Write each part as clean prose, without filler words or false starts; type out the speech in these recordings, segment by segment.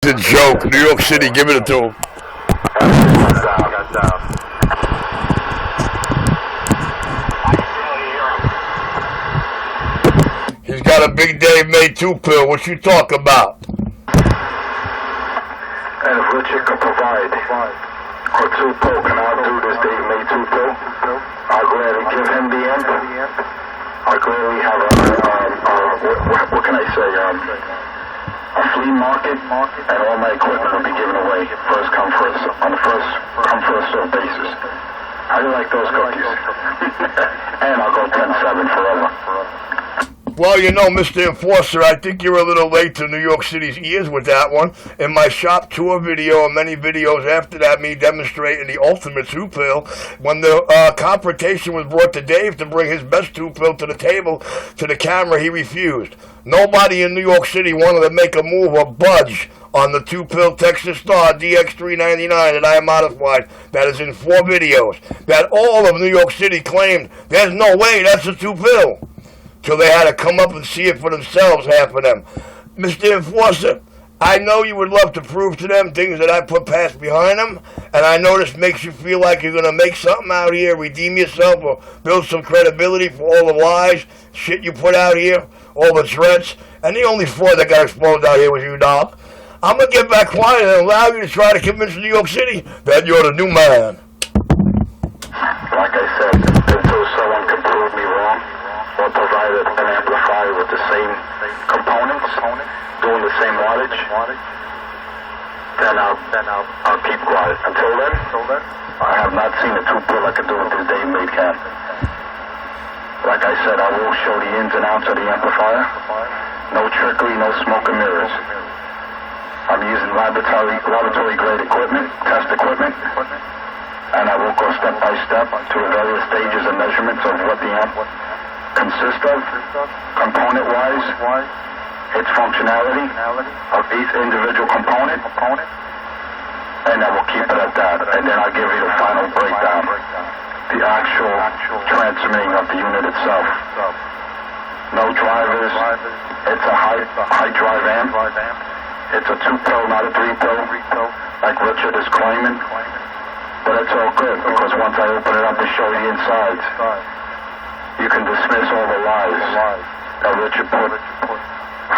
It's a joke. New York City, give it to him. He's got a big Dave May 2 pill. What you talk about? And if Richard can provide a 2 pill, can I do this Dave May 2 pill? I'll gladly give him the end. I'll gladly have what can I say, a flea market, and all my equipment will be given away first come first, on the first come first served basis. How do you like those cookies? And I'll go 10-7 forever. Well, you know, Mr. Enforcer, I think you're a little late to New York City's ears with that one. In my shop tour video and many videos after that, me demonstrating the ultimate 2 pill, when the confrontation was brought to Dave to bring his best 2 pill to the table, to the camera, he refused. Nobody in New York City wanted to make a move or budge on the 2 pill Texas Star DX399 that I modified, that is in 4 videos, that all of New York City claimed, there's no way that's a 2 pill. Till they had to come up and see it for themselves, half of them. Mr. Enforcer, I know you would love to prove to them things that I put past behind them, and I know this makes you feel like you're going to make something out here, redeem yourself, or build some credibility for all the lies, shit you put out here, all the threats, and the only fraud that got exposed out here was you, dog. I'm going to get back quiet and allow you to try to convince New York City that you're the new man. Like I said, until someone can prove me wrong, or provide an amplifier with the same components, doing the same wattage, then I'll keep quiet. Until then, I have not seen a 2 pill I can do with this Dave May can. Like I said, I will show the ins and outs of the amplifier. No trickery, no smoke and mirrors. I'm using laboratory grade equipment, test equipment, and I will go step by step to the various stages and measurements of what the amp consist of, component-wise, its functionality of each individual component, and I will keep it at that. And then I'll give you the final breakdown, the actual transmitting of the unit itself. No drivers. It's a high drive amp. It's a 2 pill, not a 3 pill, like Richard is claiming. But it's all good because once I open it up and show the insides, you can dismiss all the lies that Richard put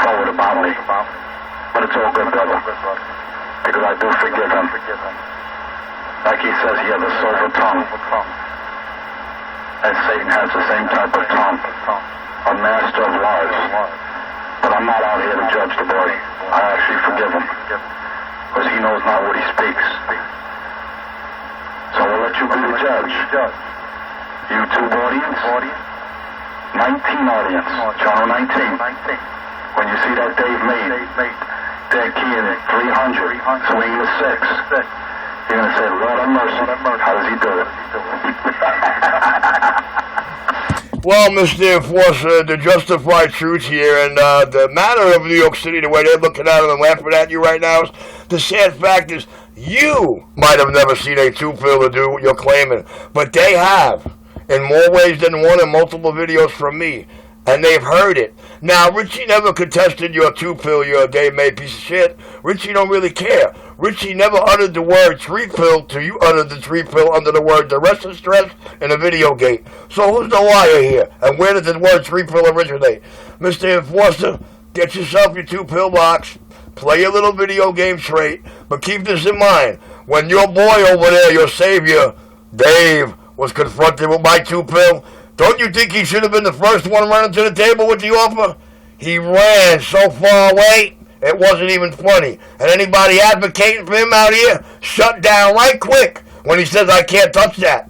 forward about me. But it's all good, brother, because I do forgive him. Like he says, he has a silver tongue, and Satan has the same type of tongue, a master of lies. But I'm not out here to judge the boy. I actually forgive him, because he knows not what he speaks. So we'll let you be the judge. YouTube audience, 19 audience, channel 19. When you see that Dave May, dead key in it, 300, swing the 6, you're going to say, Lord have mercy, how does he do it? Well, Mr. Enforcer, the justified truth here, and the matter of New York City, the way they're looking at it and laughing at you right now, is the sad fact is you might have never seen a 2 pill to do what you're claiming, but they have, in more ways than one, in multiple videos from me, and they've heard it. Now, Richie never contested your 2 pill, your Dave May piece of shit. Richie don't really care. Richie never uttered the word 3 pill till you uttered the 3 pill under the word duress and stress in a video gate. So who's the liar here? And where did the word 3 pill originate? Mr. Enforcer, get yourself your 2 pill box, play your little video game straight, but keep this in mind. When your boy over there, your savior, Dave, was confronted with my 2 pill, don't you think he should have been the first one running to the table with the offer? He ran so far away, it wasn't even funny. And anybody advocating for him out here, shut down right quick when he says, I can't touch that.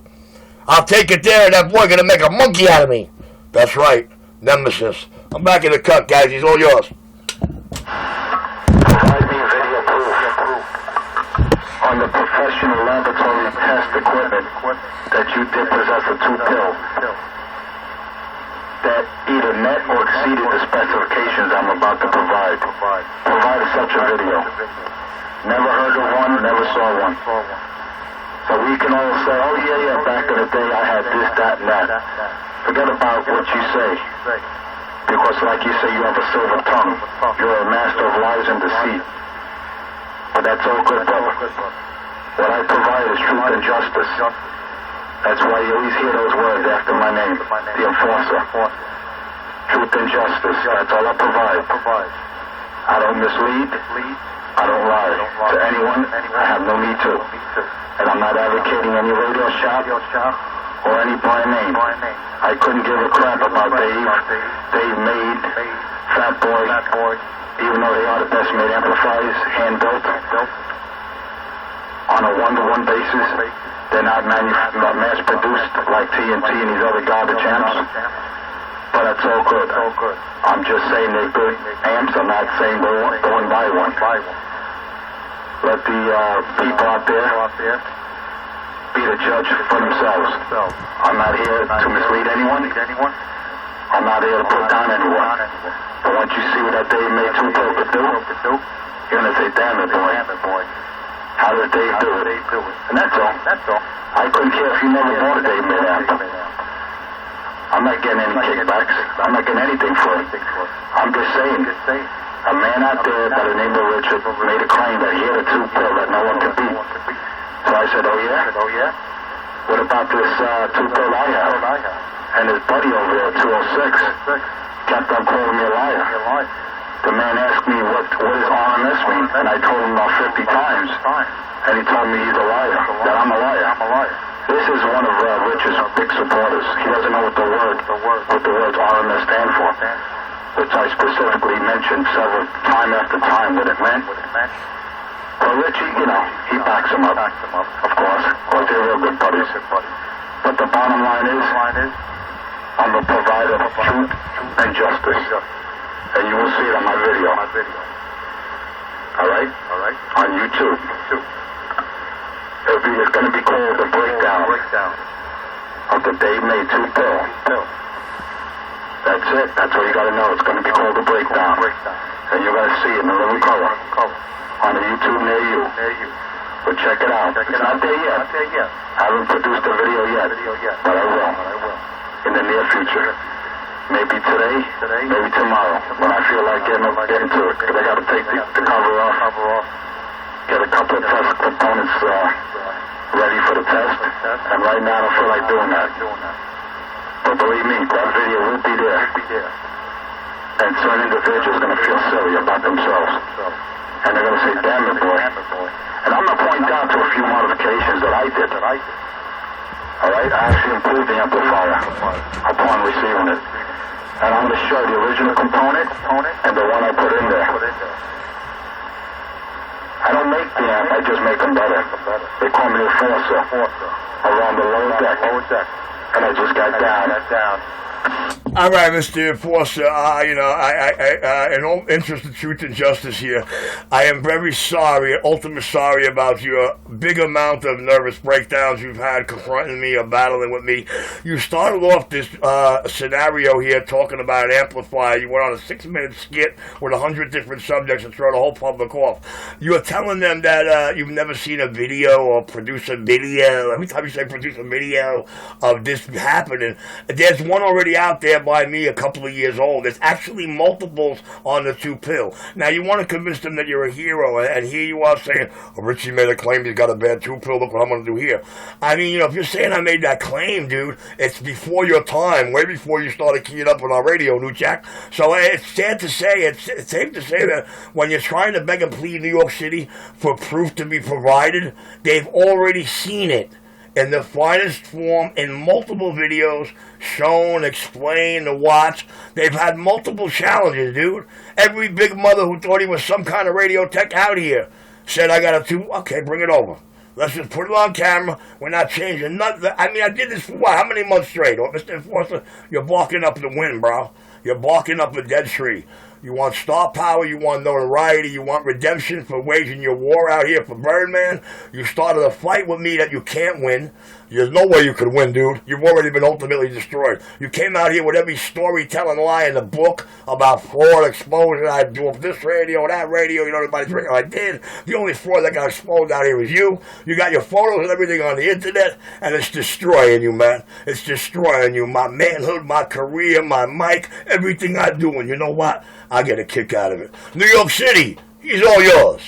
I'll take it there and that boy gonna make a monkey out of me. That's right, Nemesis. I'm back in the cut, guys. He's all yours. Provide me video proof on the professional laboratory test equipment that you did possess a 2 pill that either met or exceeded the specifications I'm about to provide. Provide such a video. Never heard of one, never saw one. So we can all say, oh yeah, back in the day I had this, that, and that. Forget about what you say. Because like you say, you have a silver tongue. You're a master of lies and deceit. But that's all good, brother. What I provide is truth and justice. That's why you always hear those words after my name, the enforcer. Truth and justice, that's all I provide. I don't mislead, I don't lie to anyone, I have no need to. And I'm not advocating any radio shop or any brand name. I couldn't give a crap about Dave Made, Fat Boy, even though they are the best made amplifiers, hand-built, on a one-to-one basis. They're not mass-produced like TNT and these other garbage amps. But that's all good. I'm just saying they're good amps. I'm not saying go and buy one. Let the people out there be the judge for themselves. I'm not here to mislead anyone. I'm not here to put down anyone. But once you see what that Dave Made 2 Pro could do, you're going to say, damn it, boy. How did Dave do it? And that's all. I couldn't care if you never bought a Dave Made amp. I'm not getting any kickbacks. I'm not getting anything for it. I'm just saying, a man out there by the name of Richard made a claim that he had a 2 Pro that no one could beat. So I said, oh yeah? What about this 2 Pro I have? And his buddy over there, 206, kept on calling me a liar. The man asked me what does RMS mean, and I told him about 50 times, and he told me he's a liar, that I'm a liar. This is one of Rich's big supporters. He doesn't know what the words RMS stand for, which I specifically mentioned time after time what it meant. Well, Richie, he backs him up, of course, because they're real good buddies. But the bottom line is, I'm a provider of truth and justice. And you will see it on my video. Alright? On YouTube. It's going to be called The Breakdown of the Dave Made 2 Pro. That's it. That's all you got to know. It's going to be called The Breakdown. And you're going to see it in a living color on the YouTube near you. But check it out. It's not there yet. I haven't produced a video yet. But I will. In the near future. Maybe today, maybe tomorrow, when I feel like getting to it. Because I got to take the cover off, get a couple of test components ready for the test, and right now I don't feel like doing that. But believe me, that video will be there. And certain individuals are going to feel silly about themselves. And they're going to say, damn it, boy. And I'm going to point out to a few modifications that I did. Alright, I actually improved the amplifier upon receiving it. And I'm going to show the original component and the one I put in there. I don't make the amp, I just make them better. They call me enforcer around the lower deck. And I just got down. All right, Mr. Enforcer, in all interest of truth and justice here, I am very sorry, ultimate sorry about your big amount of nervous breakdowns you've had confronting me or battling with me. You started off this scenario here talking about an amplifier. You went on a 6-minute skit with 100 different subjects and threw the whole public off. You are telling them that you've never seen a video or produced a video. Every time you say produce a video of this happening, there's one already out there by me a couple of years old. There's actually multiples on the 2 Pro. Now you want to convince them that you're a hero, and here you are saying, oh, Richie made a claim he's got a bad 2 Pro, look what I'm going to do here. I mean, if you're saying I made that claim, dude, it's before your time, way before you started keying up on our radio, New Jack. So it's sad to say, it's safe to say that when you're trying to beg and plead New York City for proof to be provided, they've already seen it in the finest form in multiple videos, shown, explained, to watch. They've had multiple challenges, dude. Every big mother who thought he was some kind of radio tech out here said, I got a 2, okay, bring it over. Let's just put it on camera. We're not changing nothing. I mean, I did this for what? How many months straight? Oh, Mr. Enforcer, you're barking up the wind, bro. You're barking up a dead tree. You want star power, you want notoriety, you want redemption for waging your war out here for Birdman. You started a fight with me that you can't win. There's no way you could win, dude. You've already been ultimately destroyed. You came out here with every storytelling lie in the book about fraud, exposure. I do this radio, that radio, everybody's radio. I did. The only fraud that got exposed out here was you. You got your photos and everything on the internet, and it's destroying you, man. It's destroying you. My manhood, my career, my mic, everything I do. And you know what? I get a kick out of it. New York City, he's all yours.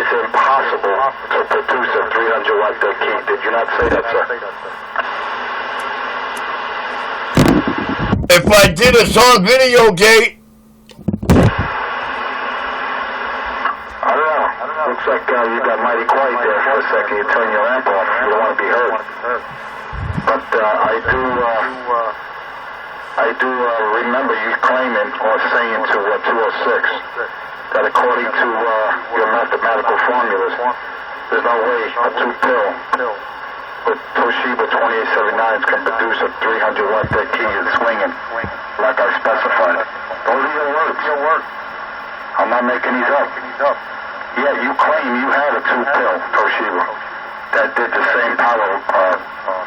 it's impossible to produce a 300 watt dead key. Did you not say that, sir? If I did, it's on video, Gate. I don't know. Looks like you got mighty quiet there for a second. You turn your amp off. You don't want to be heard. But I do remember you claiming or saying to 206 that according to your mathematical formulas, there's no way a 2-pill with Toshiba 2879s can produce a 300 watt dead key and swinging like I specified. Those are your words. I'm not making these up. Yeah, you claim you had a 2-pill Toshiba that did the same power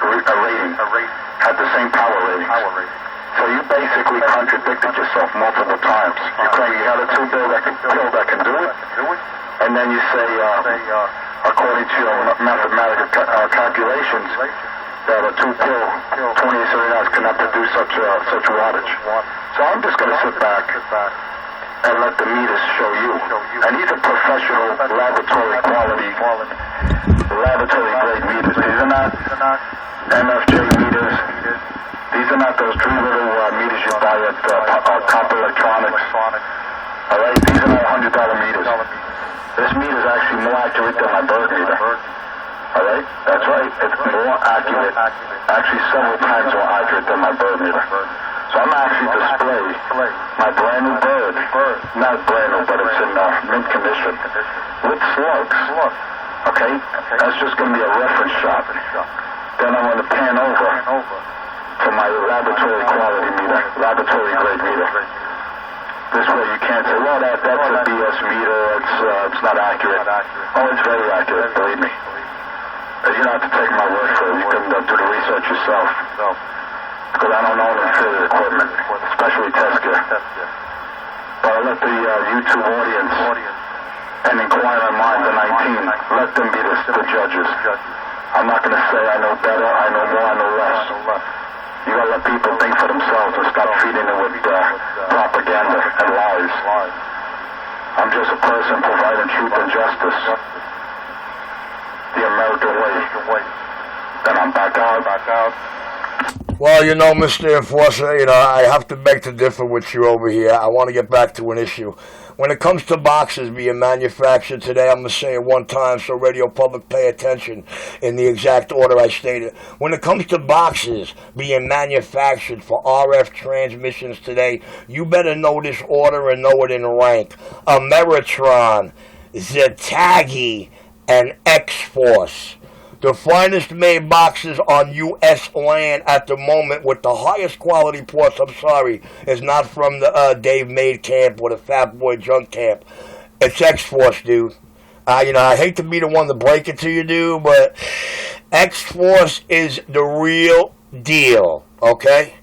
rating, had the same power rating. So you basically contradicted yourself multiple times. You claim you had a 2-pill that can do it, and then you say, according to your mathematical calculations, that a 2-pill 2879 cannot produce such wattage. So I'm just going to sit back and let the meters show you. And these are professional laboratory quality, laboratory grade meters. These are not MFJ meters. These are not those three little meters you buy at Top Electronics. Alright, these are not $100 meters. This meter is actually more accurate than my bird meter. Alright, that's right. It's more accurate. Actually several times more accurate than my bird meter. So I'm actually display my brand new bird. Not brand new, but it's in mint condition. With slugs. Okay? That's just going to be a reference shot. Then I'm going to pan over to my laboratory quality meter, laboratory grade meter. This way you can't say, well, that's a BS meter, it's not accurate. Oh, it's very accurate, believe me. You don't have to take my word for it. You can do the research yourself. Because I don't own inferior equipment, especially test gear. But I'll let the YouTube audience and inquiring minds of 19, let them be the judges. I'm not going to say I know better, I know more, I know less. You got to let people think for themselves and stop feeding it with propaganda and lies. I'm just a person providing truth and justice. The American way. Then I'm back out. Well, Mr. Enforcer, I have to beg to differ with you over here. I want to get back to an issue. When it comes to boxes being manufactured today, I'm going to say it one time so radio public pay attention in the exact order I stated. When it comes to boxes being manufactured for RF transmissions today, you better know this order and know it in rank. Ameritron, Zetagi, and X-Force. The finest made boxes on U.S. land at the moment with the highest quality ports, I'm sorry, is not from the Dave Made camp or the Fat Boy Junk camp. It's X-Force, dude. I hate to be the one to break it to you, dude, but X-Force is the real deal, okay?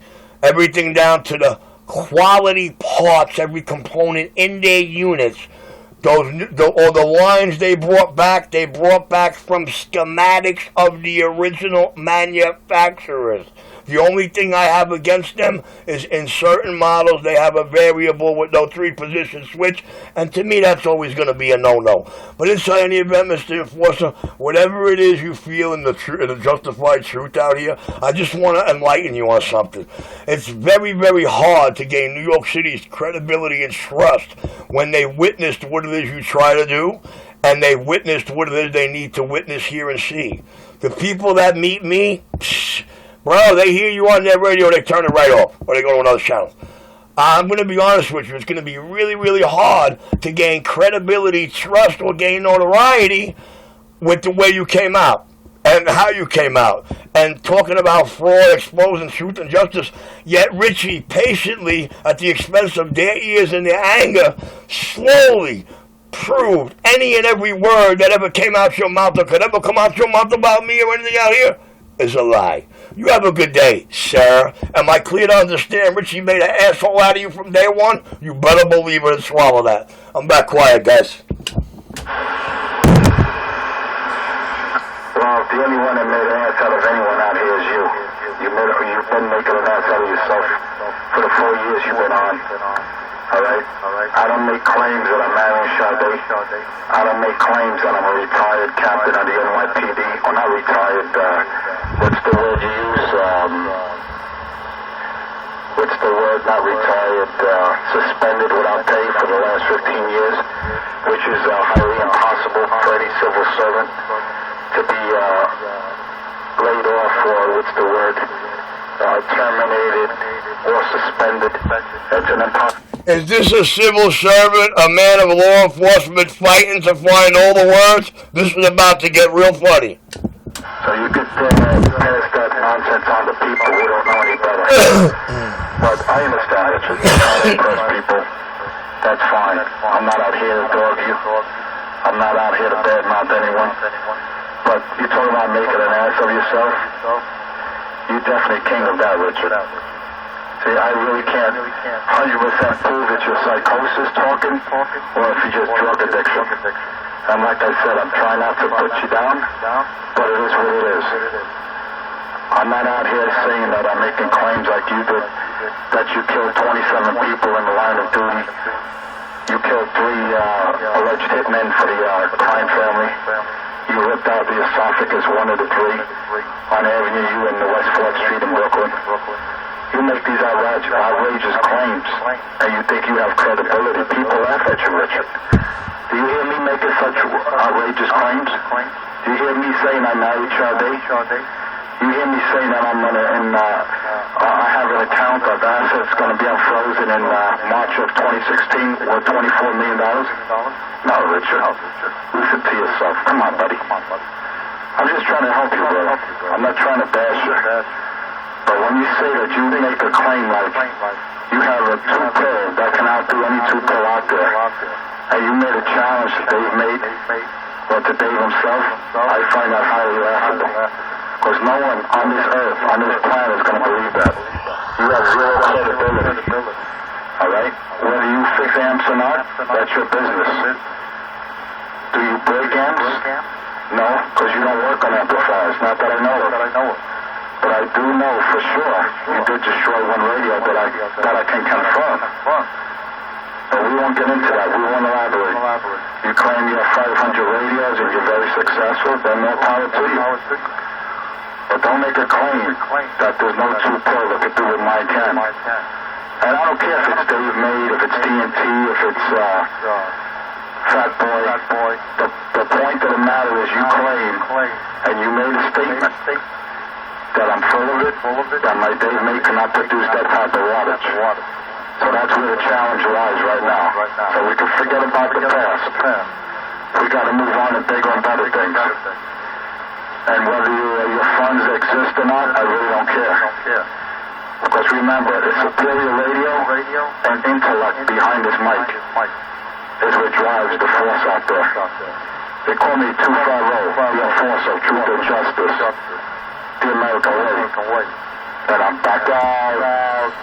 Everything down to the quality parts, every component in their units. The lines they brought back from schematics of the original manufacturers. The only thing I have against them is in certain models they have a variable with no 3-position switch, and to me that's always going to be a no-no. But inside any event, Mr. Enforcer, whatever it is you feel in the justified truth out here, I just want to enlighten you on something. It's very, very hard to gain New York City's credibility and trust when they witnessed what it is you try to do, and they witnessed what it is they need to witness, hear, and see. The people that meet me, bro, they hear you on their radio, they turn it right off, or they go to another channel. I'm going to be honest with you, it's going to be really, really hard to gain credibility, trust, or gain notoriety with the way you came out, and how you came out, and talking about fraud, exposing truth and justice, yet Richie patiently, at the expense of their ears and their anger, slowly proved any and every word that ever came out your mouth or could ever come out your mouth about me or anything out here is a lie. You have a good day, sir. Am I clear to understand Richie made an asshole out of you from day one? You better believe it and swallow that. I'm back quiet, guys. Well, the only one that made an ass out of anyone out here is you. You've been making an ass out of yourself for the 4 years you've been on. Alright? I don't make claims that I'm marrying Sade. I don't make claims that I'm a retired captain of the NYPD. Or not retired, what's the word you use? What's the word? Not retired, suspended without pay for the last 15 years, which is highly impossible for any civil servant to be laid off or, what's the word, terminated or suspended. It's an impossible. Is this a civil servant, a man of law enforcement fighting to find all the words? This is about to get real funny. So you could pass that nonsense on to people who don't know any better. But I understand that you're trying to impress people. That's fine. I'm not out here to dog you. I'm not out here to badmouth anyone. But you're talking about making an ass of yourself. You're definitely king of that, Richard. See, I really can't 100% prove it's your psychosis talking, or if it's just drug addiction. And like I said, I'm trying not to put you down, but it is what it is. I'm not out here saying that I'm making claims like you did, that you killed 27 people in the line of duty. You killed 3 alleged hitmen for the crime family. You ripped out the esophagus, 1 of the 3, on Avenue U in the West 4th Street in Brooklyn. You make these outrageous claims, and you think you have credibility. People laugh at you, Richard. Do you hear me making such outrageous claims? Do you hear me saying I married Sade? You hear me saying that I'm I have an account of assets going to be unfrozen in March of 2016 worth $24 million? No, Richard. Listen to yourself. Come on, buddy. I'm just trying to help you, bro. I'm not trying to bash you. But when you say that you make a claim like you have a 2-pill that can outdo any 2-pill out there, and you made a challenge that Dave made, or to Dave himself, I find that highly laughable. Because no one on this earth, on this planet, is going to believe that. You have zero credibility. Alright? Whether you fix amps or not, that's your business. Do you break amps? No, because you don't work on amplifiers. Not that I know of. But I do know for sure you did destroy 1 radio that I can confirm. But we won't get into that. We won't elaborate. You claim you have 500 radios and you're very successful, then more power to you. But don't make a claim that there's no 2-pill that could do what mine can. And I don't care if it's Dave Made, if it's TNT, if it's Fat Boy. The point of the matter is you claim, and you made a statement, that I'm full of it, that my Dave May cannot produce that type of wattage. So that's where the challenge lies right now. So we can forget about the past. We got to move on to bigger and better things. And whether your funds exist or not, I really don't care. Because remember, it's superior radio and intellect behind this mic is what drives the force out there. They call me 250, the enforcer of truth and justice. The American way. And I'm back out.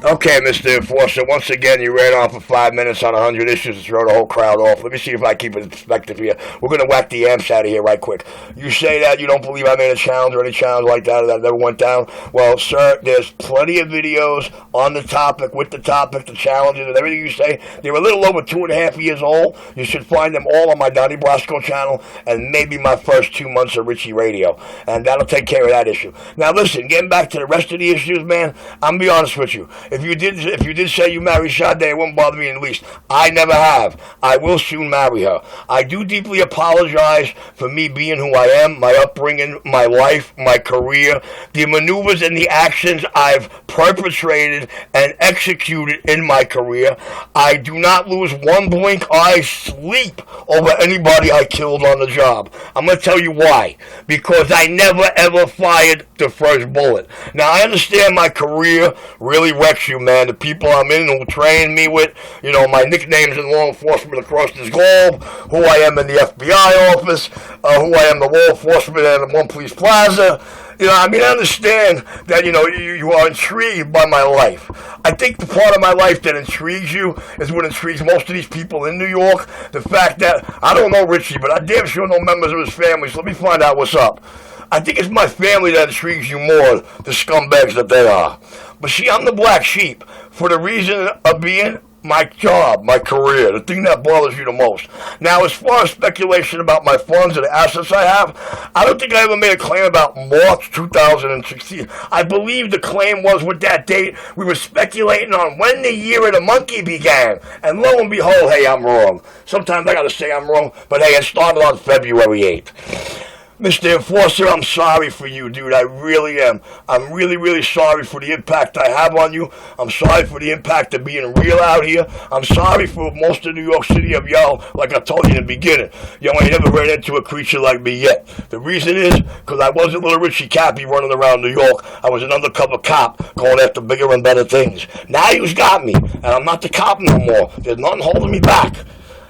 Okay, Mr. Enforcer, once again, you ran on for 5 minutes on 100 issues to throw the whole crowd off. Let me see if I keep it in perspective here. We're going to whack the amps out of here right quick. You say that you don't believe I made a challenge or any challenge like that, or that never went down. Well, sir, there's plenty of videos on the topic, with the topic, the challenges, and everything you say. They're a little over 2.5 years old. You should find them all on my Donnie Brasco channel, and maybe my first 2 months of Richie Radio. And that'll take care of that issue. Now, listen, getting back to the rest of the issues, man, I'm going to be honest with you. If you did say you married Sade, it won't bother me in the least. I never have. I will soon marry her. I do deeply apologize for me being who I am, my upbringing, my life, my career, the maneuvers and the actions I've perpetrated and executed in my career. I do not lose one blink eye sleep over anybody I killed on the job. I'm going to tell you why. Because I never ever fired the first bullet. Now, I understand my career really wrecks you, man. The people I'm in who train me with, you know, my nicknames in law enforcement across this globe, who I am in the FBI office, who I am the law enforcement at One Police Plaza. You know, I mean, I understand that, you know, you are intrigued by my life. I think the part of my life that intrigues you is what intrigues most of these people in New York. The fact that, I don't know Richie, but I damn sure know members of his family, so let me find out what's up. I think it's my family that intrigues you more, the scumbags that they are. But see, I'm the black sheep for the reason of being my job, my career, the thing that bothers you the most. Now, as far as speculation about my funds and the assets I have, I don't think I ever made a claim about March 2016. I believe the claim was with that date. We were speculating on when the year of the monkey began. And lo and behold, hey, I'm wrong. Sometimes I gotta say I'm wrong, but hey, it started on February 8th. Mr. Enforcer, I'm sorry for you, dude. I really am. I'm really, really sorry for the impact I have on you. I'm sorry for the impact of being real out here. I'm sorry for most of New York City of y'all, like I told you in the beginning. Y'all ain't never ran into a creature like me yet. The reason is because I wasn't little Richie Cappy running around New York. I was an undercover cop going after bigger and better things. Now you've got me, and I'm not the cop no more. There's nothing holding me back.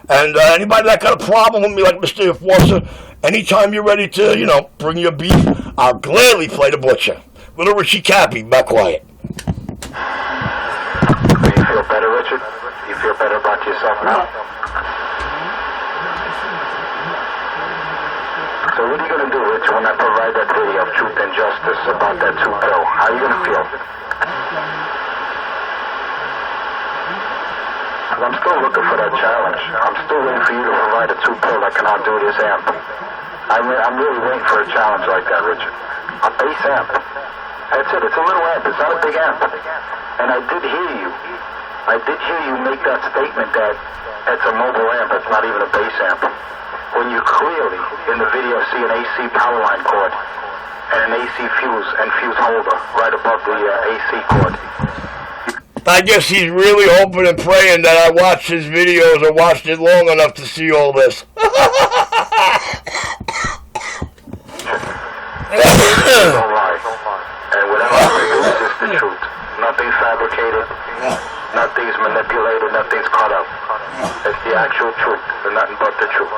And anybody that got a problem with me like Mr. Enforcer, anytime you're ready to, you know, bring your beef, I'll gladly play the butcher. Little Richie Cappy, back quiet. Do you feel better, Richard? You feel better about yourself now? So what are you going to do, Rich, when I provide that video of truth and justice about that 2 pill? How are you going to feel? I'm still looking for that challenge. I'm still waiting for you to provide a 2 pill that can outdo this amp. I'm really waiting for a challenge like that, Richard. A bass amp. That's it. It's a little amp. It's not a big amp. And I did hear you. I did hear you make that statement that it's a mobile amp. It's not even a bass amp. When you clearly, in the video, see an AC power line cord and an AC fuse and fuse holder right above the AC cord. I guess he's really hoping and praying that I watched his videos or watched it long enough to see all this. No lie. And whatever I produce is the truth. Nothing's fabricated, nothing's manipulated, nothing's cut up. It's the actual truth and nothing but the truth.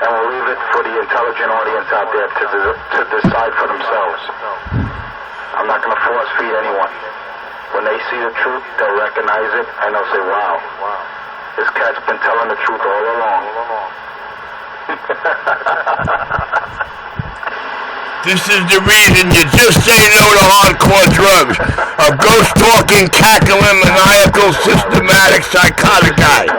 And we'll leave it for the intelligent audience out there to decide for themselves. I'm not going to force feed anyone. When they see the truth, they'll recognize it and they'll say, wow, this cat's been telling the truth all along. This is the reason you just say no to hardcore drugs. A ghost-talking, cackling, maniacal, systematic, psychotic guy.